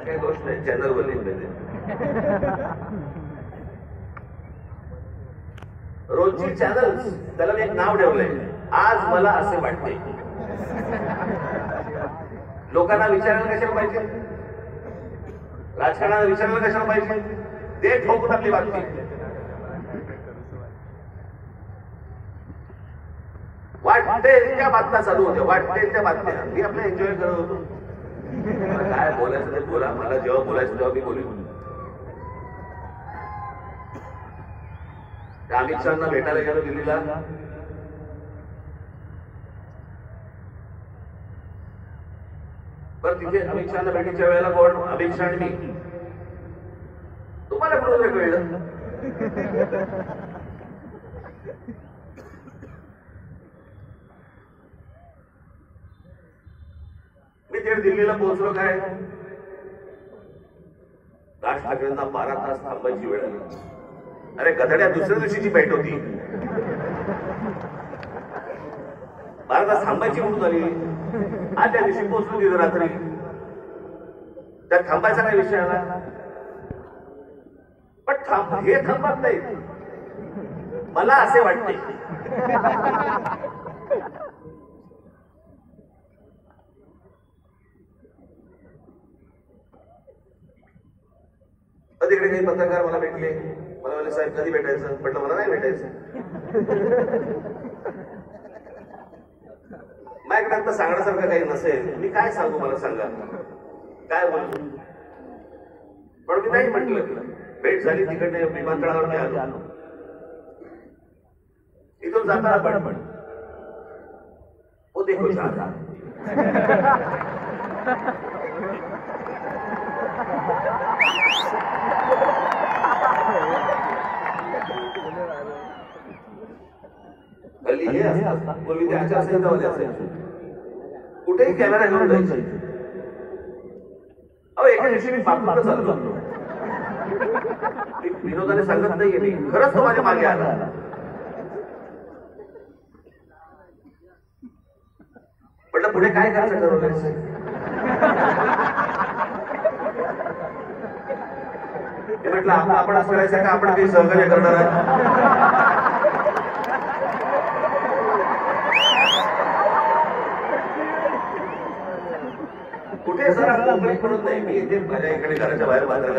काही दोष नाही, चॅनल वर लिहिलेले. रोजची चॅनल त्याला मी एक नाव ठेवलंय, आज मला असे वाटते. लोकांना विचारायला कशाला पाहिजे, राजकारणाला विचारायला कशाला पाहिजे, ते ठोकून आपली बातमी. वाटते त्या बातम्या चालू होत्या, वाटते त्या बातम्या. मी आपलं एन्जॉय करत होतो. काय बोलायचं ते बोला, मला जेव्हा बोलायचं तेव्हा मी बोलू. अमित शहाना भेटायला गेलो दिल्लीला. पण तिथे अमित शहाना भेटीच्या वेळेला कोण, अमित शहा आणि मी. तुम्हाला कुठं कळलं? मी तिथे दिल्लीला पोहोचलो. काय राज ठाकरेंना 12 तास थांबायची वेळ आली. अरे गधड्या, दुसऱ्या दिवशीची भेट होती. 12 तास थांबायची म्हणून झाली. आज त्या दिवशी पोहोचलो तिथे रात्री. त्यात थांबायचा काय विषय आला. पण हे थांबत नाही, मला असे वाटते. तिकडे काही पत्रकार मला भेटले. मला म्हणले, साहेब कधी भेटायचं? म्हटलं मला नाही भेटायचं. माझ्याकडे आता सांगण्यासारखं काही नसेल. मी काय सांगू, मला सांगा काय बोलू. पण मी नाही म्हटलं. भेट झाली, तिकडे विमानतळावर मी आलो. इथून जाताना पण ओ देखो चाहता. हल्ली हे असतात, पूर्वी ते आचारसंहितामध्ये असायचे. कुठेही कॅमेरा घेऊन जायचे. अहो एका दिवशी मी बाथरूमला चाललो. विनोदाने सांगत नाहीये, मी खरंच तो माझ्या मागे आला. म्हटलं पुढे काय करायचं ठरवलंय? म्हटलं आपण असं करायचं का, आपण काही सहकार्य करणार आहे? कुठे सर मोकळी पडत नाही. मी इथे माझ्या इकडे घराच्या बाहेर बाजार